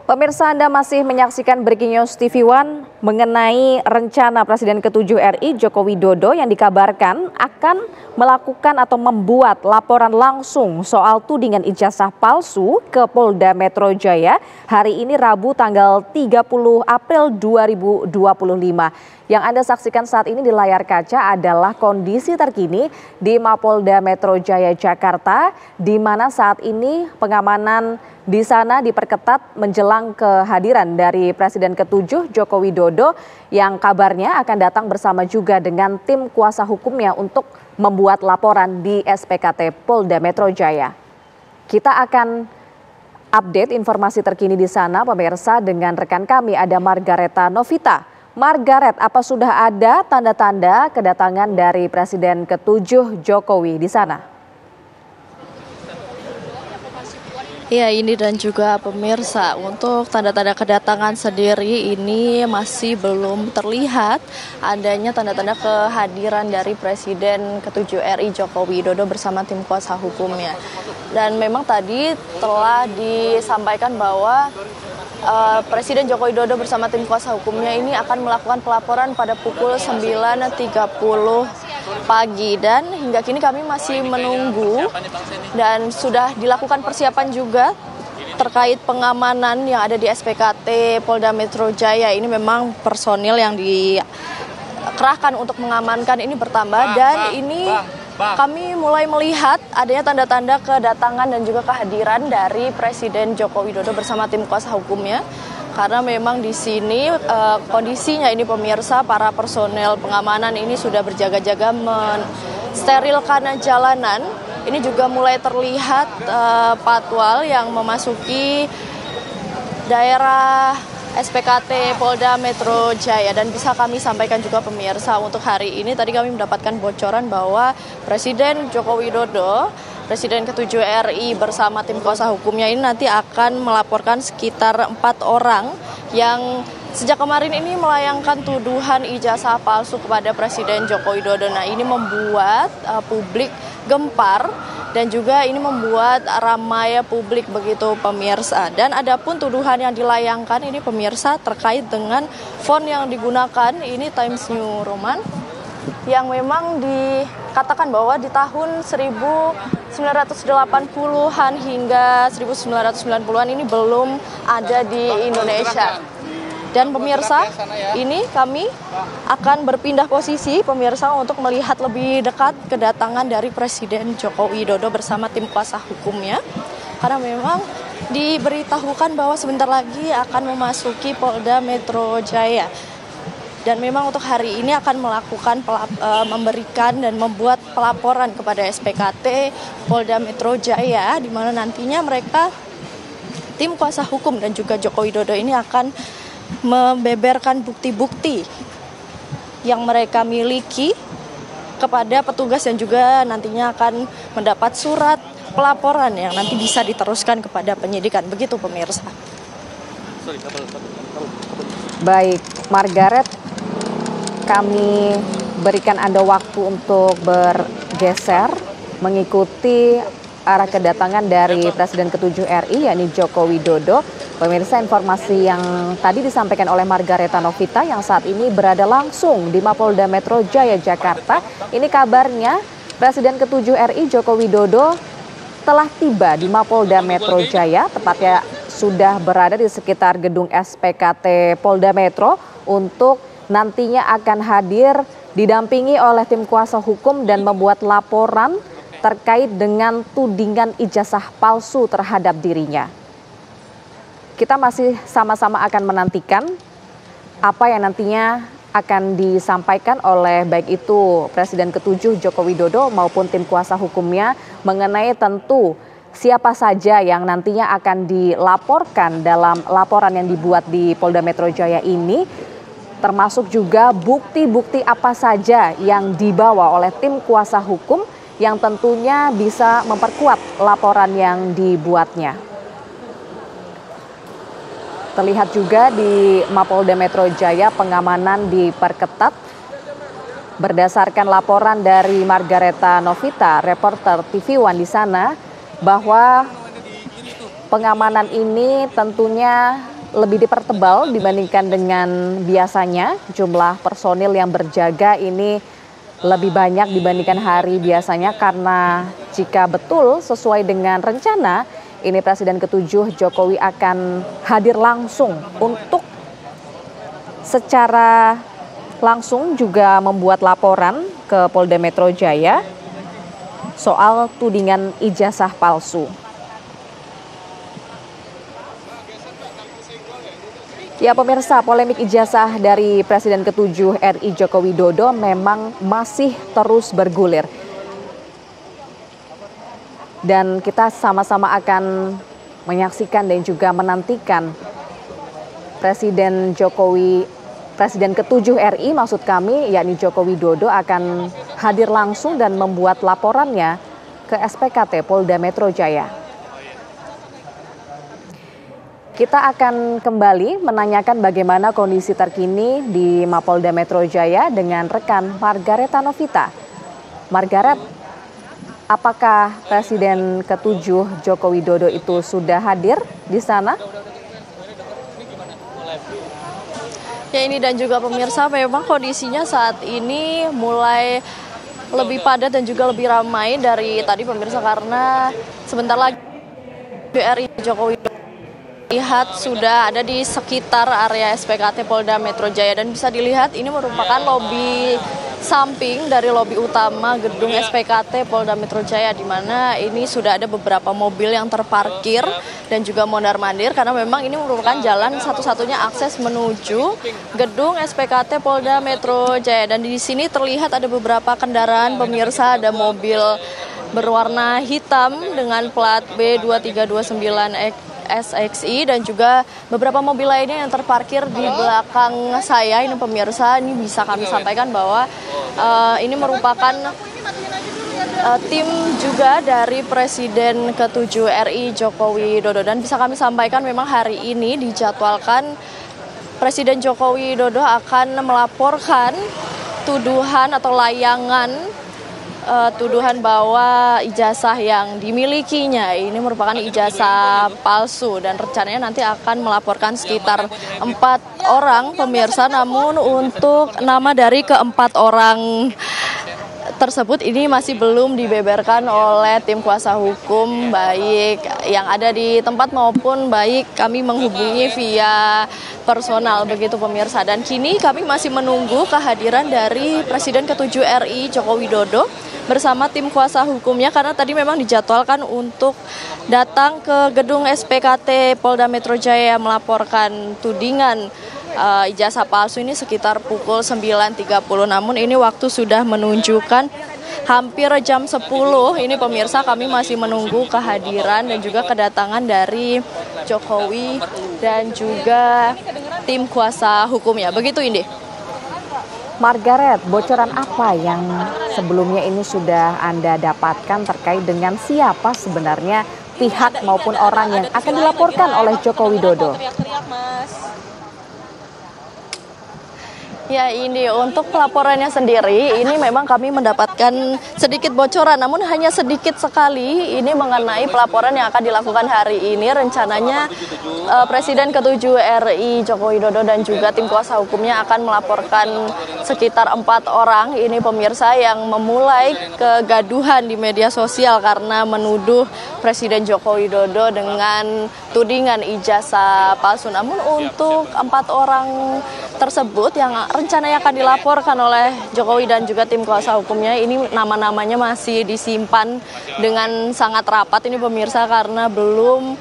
Pemirsa, Anda masih menyaksikan Breaking News TV One mengenai rencana Presiden ke-7 RI Joko Widodo yang dikabarkan akan melakukan atau membuat laporan langsung soal tudingan ijazah palsu ke Polda Metro Jaya hari ini Rabu tanggal 30 April 2025. Yang Anda saksikan saat ini di layar kaca adalah kondisi terkini di Mapolda Metro Jaya Jakarta, di mana saat ini pengamanan di sana diperketat menjelang kehadiran dari Presiden ke-7 Joko Widodo yang kabarnya akan datang bersama juga dengan tim kuasa hukumnya untuk membuat laporan di SPKT Polda Metro Jaya. Kita akan update informasi terkini di sana, pemirsa, dengan rekan kami ada Margareta Novita. Margaret, apa sudah ada tanda-tanda kedatangan dari Presiden ke-7 Jokowi di sana? Ya, ini dan juga pemirsa, untuk tanda-tanda kedatangan sendiri ini masih belum terlihat adanya tanda-tanda kehadiran dari Presiden ke-7 RI Joko Widodo bersama tim kuasa hukumnya. Dan memang tadi telah disampaikan bahwa Presiden Joko Widodo bersama tim kuasa hukumnya ini akan melakukan pelaporan pada pukul 9.30 pagi, dan hingga kini kami masih menunggu dan sudah dilakukan persiapan juga terkait pengamanan yang ada di SPKT Polda Metro Jaya. Ini memang personil yang dikerahkan untuk mengamankan ini bertambah, dan ini kami mulai melihat adanya tanda-tanda kedatangan dan juga kehadiran dari Presiden Joko Widodo bersama tim kuasa hukumnya. Karena memang di sini kondisinya ini, pemirsa, para personel pengamanan ini sudah berjaga-jaga mensterilkan jalanan. Ini juga mulai terlihat patwal yang memasuki daerah SPKT Polda Metro Jaya. Dan bisa kami sampaikan juga, pemirsa, untuk hari ini tadi kami mendapatkan bocoran bahwa Presiden Joko Widodo, Presiden ke-7 RI bersama tim kuasa hukumnya ini nanti akan melaporkan sekitar 4 orang yang sejak kemarin ini melayangkan tuduhan ijazah palsu kepada Presiden Joko Widodo. Nah, ini membuat publik gempar dan juga ini membuat ramai publik begitu, pemirsa. Dan adapun tuduhan yang dilayangkan ini, pemirsa, terkait dengan font yang digunakan ini Times New Roman, yang memang dikatakan bahwa di tahun 1980-an hingga 1990-an ini belum ada di Indonesia. Dan pemirsa, ini kami akan berpindah posisi, pemirsa, untuk melihat lebih dekat kedatangan dari Presiden Joko Widodo bersama tim kuasa hukumnya. Karena memang diberitahukan bahwa sebentar lagi akan memasuki Polda Metro Jaya. Dan memang untuk hari ini akan melakukan memberikan dan membuat pelaporan kepada SPKT Polda Metro Jaya, di mana nantinya mereka, tim kuasa hukum dan juga Joko Widodo ini akan membeberkan bukti-bukti yang mereka miliki kepada petugas yang juga nantinya akan mendapat surat pelaporan yang nanti bisa diteruskan kepada penyidikan. Begitu, pemirsa. Baik, Margaret, kami berikan Anda waktu untuk bergeser mengikuti arah kedatangan dari Presiden ke-7 RI, yakni Joko Widodo. Pemirsa, informasi yang tadi disampaikan oleh Margareta Novita yang saat ini berada langsung di Mapolda Metro Jaya Jakarta. Ini kabarnya Presiden ke-7 RI Joko Widodo telah tiba di Mapolda Metro Jaya, tepatnya sudah berada di sekitar gedung SPKT Polda Metro untuk nantinya akan hadir didampingi oleh tim kuasa hukum dan membuat laporan terkait dengan tudingan ijazah palsu terhadap dirinya. Kita masih sama-sama akan menantikan apa yang nantinya akan disampaikan oleh baik itu Presiden ke-7 Joko Widodo maupun tim kuasa hukumnya mengenai tentu siapa saja yang nantinya akan dilaporkan dalam laporan yang dibuat di Polda Metro Jaya ini, termasuk juga bukti-bukti apa saja yang dibawa oleh tim kuasa hukum yang tentunya bisa memperkuat laporan yang dibuatnya. Terlihat juga di Mapolda Metro Jaya pengamanan diperketat berdasarkan laporan dari Margareta Novita, reporter TV One di sana, bahwa pengamanan ini tentunya lebih dipertebal dibandingkan dengan biasanya. Jumlah personil yang berjaga ini lebih banyak dibandingkan hari biasanya karena jika betul sesuai dengan rencana, ini Presiden ke-7 Jokowi akan hadir langsung untuk secara langsung juga membuat laporan ke Polda Metro Jaya soal tudingan ijazah palsu. Ya pemirsa, polemik ijazah dari Presiden ke-7 RI Joko Widodo memang masih terus bergulir. Dan kita sama-sama akan menyaksikan dan juga menantikan Presiden ke-7 RI maksud kami yakni Joko Widodo akan hadir langsung dan membuat laporannya ke SPKT Polda Metro Jaya. Kita akan kembali menanyakan bagaimana kondisi terkini di Mapolda Metro Jaya dengan rekan Margareta Novita. Margaret, apakah Presiden ke-7 Joko Widodo itu sudah hadir di sana? Ya ini dan juga pemirsa, memang kondisinya saat ini mulai lebih padat dan juga lebih ramai dari tadi pemirsa, karena sebentar lagi RI Joko Widodo lihat sudah ada di sekitar area SPKT Polda Metro Jaya, dan bisa dilihat ini merupakan lobi samping dari lobi utama gedung SPKT Polda Metro Jaya, di mana ini sudah ada beberapa mobil yang terparkir dan juga mondar-mandir karena memang ini merupakan jalan satu-satunya akses menuju gedung SPKT Polda Metro Jaya. Dan di sini terlihat ada beberapa kendaraan pemirsa, ada mobil berwarna hitam dengan plat B2329 SXI dan juga beberapa mobil lainnya yang terparkir di belakang saya. Ini pemirsa, ini bisa kami sampaikan bahwa ini merupakan tim juga dari Presiden ke-7 RI Joko Widodo, dan bisa kami sampaikan memang hari ini dijadwalkan Presiden Joko Widodo akan melaporkan tuduhan atau layangan tuduhan bahwa ijazah yang dimilikinya ini merupakan ijazah palsu, dan rencananya nanti akan melaporkan sekitar 4 orang pemirsa. Namun untuk nama dari keempat orang tersebut ini masih belum dibeberkan oleh tim kuasa hukum, baik yang ada di tempat maupun baik kami menghubungi via personal begitu pemirsa. Dan kini kami masih menunggu kehadiran dari Presiden ke-7 RI Joko Widodo bersama tim kuasa hukumnya, karena tadi memang dijadwalkan untuk datang ke gedung SPKT Polda Metro Jaya melaporkan tudingan ijazah palsu ini sekitar pukul 9.30. Namun ini waktu sudah menunjukkan hampir jam 10. Ini pemirsa, kami masih menunggu kehadiran dan juga kedatangan dari Jokowi dan juga tim kuasa hukumnya. Begitu ini. Margaret, bocoran apa yang sebelumnya ini sudah Anda dapatkan terkait dengan siapa sebenarnya pihak maupun orang yang akan dilaporkan oleh Joko Widodo? Ya ini untuk pelaporannya sendiri, ini memang kami mendapatkan sedikit bocoran, namun hanya sedikit sekali ini mengenai pelaporan yang akan dilakukan hari ini. Rencananya Presiden ke-7 RI Joko Widodo dan juga tim kuasa hukumnya akan melaporkan sekitar 4 orang ini pemirsa yang memulai kegaduhan di media sosial karena menuduh Presiden Joko Widodo dengan tudingan ijazah palsu. Namun untuk 4 orang tersebut yang rencananya akan dilaporkan oleh Jokowi dan juga tim kuasa hukumnya, ini nama-namanya masih disimpan dengan sangat rapat ini pemirsa, karena belum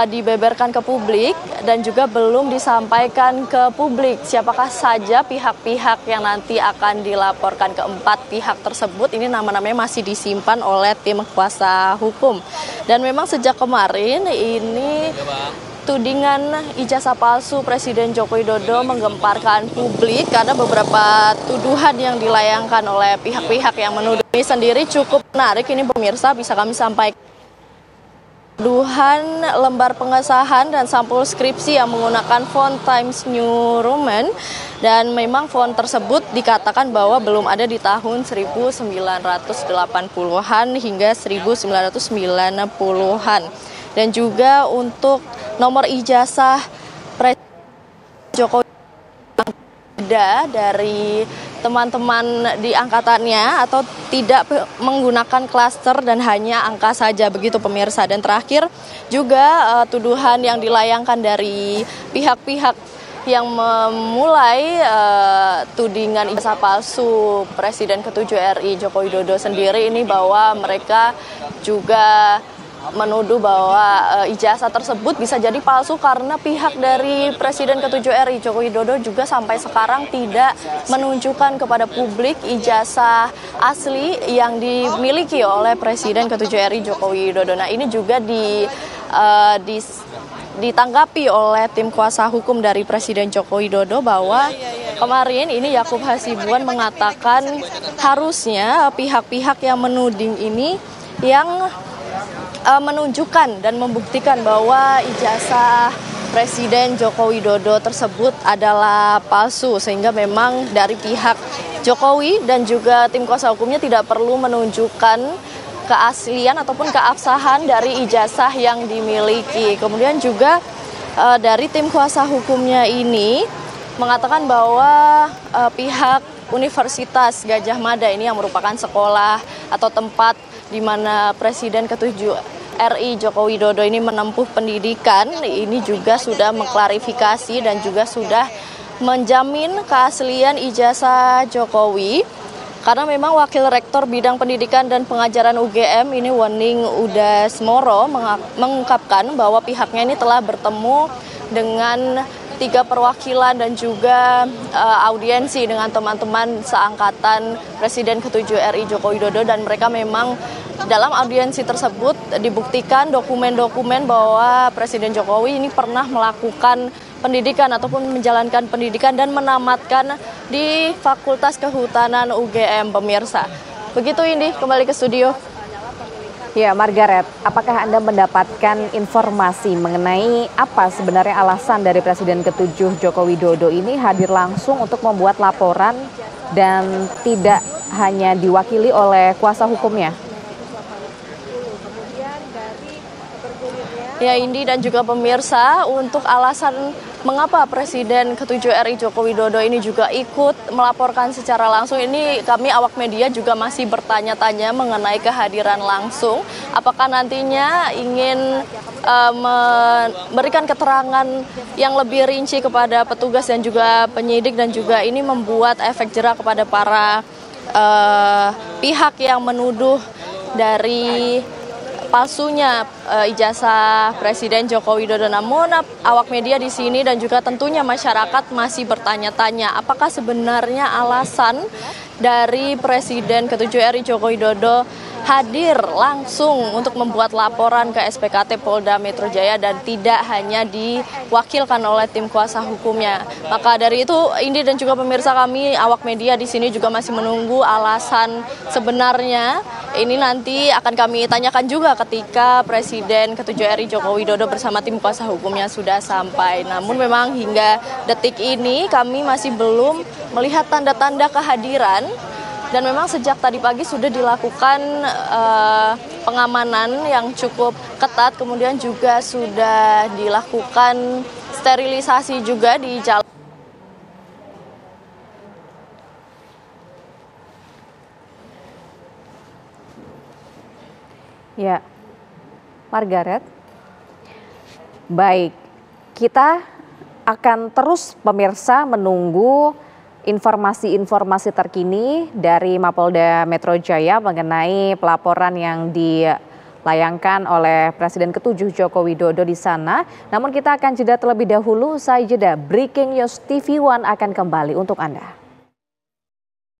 dibeberkan ke publik dan juga belum disampaikan ke publik siapakah saja pihak-pihak yang nanti akan dilaporkan. Keempat pihak tersebut ini nama-namanya masih disimpan oleh tim kuasa hukum. Dan memang sejak kemarin ini tudingan ijazah palsu Presiden Joko Widodo menggemparkan publik karena beberapa tuduhan yang dilayangkan oleh pihak-pihak yang menuduh ini sendiri cukup menarik. Ini pemirsa, bisa kami sampaikan tuduhan lembar pengesahan dan sampul skripsi yang menggunakan font Times New Roman, dan memang font tersebut dikatakan bahwa belum ada di tahun 1980-an hingga 1990-an. Dan juga untuk nomor ijazah Jokowi beda dari teman-teman di angkatannya atau tidak menggunakan klaster dan hanya angka saja begitu pemirsa. Dan terakhir juga tuduhan yang dilayangkan dari pihak-pihak yang memulai tudingan ijazah palsu Presiden ke-7 RI Joko Widodo sendiri ini bahwa mereka juga menuduh bahwa ijazah tersebut bisa jadi palsu karena pihak dari Presiden ke-7 RI Joko Widodo juga sampai sekarang tidak menunjukkan kepada publik ijazah asli yang dimiliki oleh Presiden ke-7 RI Joko Widodo. Nah, ini juga ditanggapi oleh tim kuasa hukum dari Presiden Joko Widodo bahwa kemarin ini Yakub Hasibuan mengatakan harusnya pihak-pihak yang menuding ini yang menunjukkan dan membuktikan bahwa ijazah Presiden Joko Widodo tersebut adalah palsu, sehingga memang dari pihak Jokowi dan juga tim kuasa hukumnya tidak perlu menunjukkan keaslian ataupun keabsahan dari ijazah yang dimiliki. Kemudian juga dari tim kuasa hukumnya ini mengatakan bahwa pihak Universitas Gadjah Mada ini yang merupakan sekolah atau tempat di mana Presiden ke-7 RI Joko Widodo ini menempuh pendidikan, ini juga sudah mengklarifikasi dan juga sudah menjamin keaslian ijazah Jokowi. Karena memang Wakil Rektor Bidang Pendidikan dan Pengajaran UGM ini Wening Udasmoro mengungkapkan bahwa pihaknya ini telah bertemu dengan 3 perwakilan dan juga audiensi dengan teman-teman seangkatan Presiden ke-7 RI Joko Widodo, dan mereka memang dalam audiensi tersebut dibuktikan dokumen-dokumen bahwa Presiden Jokowi ini pernah melakukan pendidikan ataupun menjalankan pendidikan dan menamatkan di Fakultas Kehutanan UGM, pemirsa. Begitu ini kembali ke studio. Ya, Margaret, apakah Anda mendapatkan informasi mengenai apa sebenarnya alasan dari Presiden ke-7 Joko Widodo ini hadir langsung untuk membuat laporan dan tidak hanya diwakili oleh kuasa hukumnya? Ya, Indi dan juga pemirsa, untuk alasan mengapa Presiden ke-7 RI Joko Widodo ini juga ikut melaporkan secara langsung, ini kami awak media juga masih bertanya-tanya mengenai kehadiran langsung. Apakah nantinya ingin memberikan keterangan yang lebih rinci kepada petugas dan juga penyidik, dan juga ini membuat efek jera kepada para pihak yang menuduh dari palsunya ijazah Presiden Joko Widodo. Namun awak media di sini dan juga tentunya masyarakat masih bertanya-tanya apakah sebenarnya alasan dari Presiden ke-7 RI Joko Widodo hadir langsung untuk membuat laporan ke SPKT Polda Metro Jaya dan tidak hanya diwakilkan oleh tim kuasa hukumnya. Maka dari itu, Indi dan juga pemirsa, kami awak media di sini juga masih menunggu alasan sebenarnya. Ini nanti akan kami tanyakan juga ketika Presiden ke-7 RI Joko Widodo bersama tim kuasa hukumnya sudah sampai. Namun memang hingga detik ini kami masih belum melihat tanda-tanda kehadiran. Dan memang sejak tadi pagi sudah dilakukan pengamanan yang cukup ketat, kemudian juga sudah dilakukan sterilisasi juga di jalan. Ya, Margaret. Baik, kita akan terus pemirsa menunggu informasi-informasi terkini dari Mapolda Metro Jaya mengenai pelaporan yang dilayangkan oleh Presiden ke-7 Joko Widodo di sana. Namun kita akan jeda terlebih dahulu, usai jeda Breaking News TV One akan kembali untuk Anda.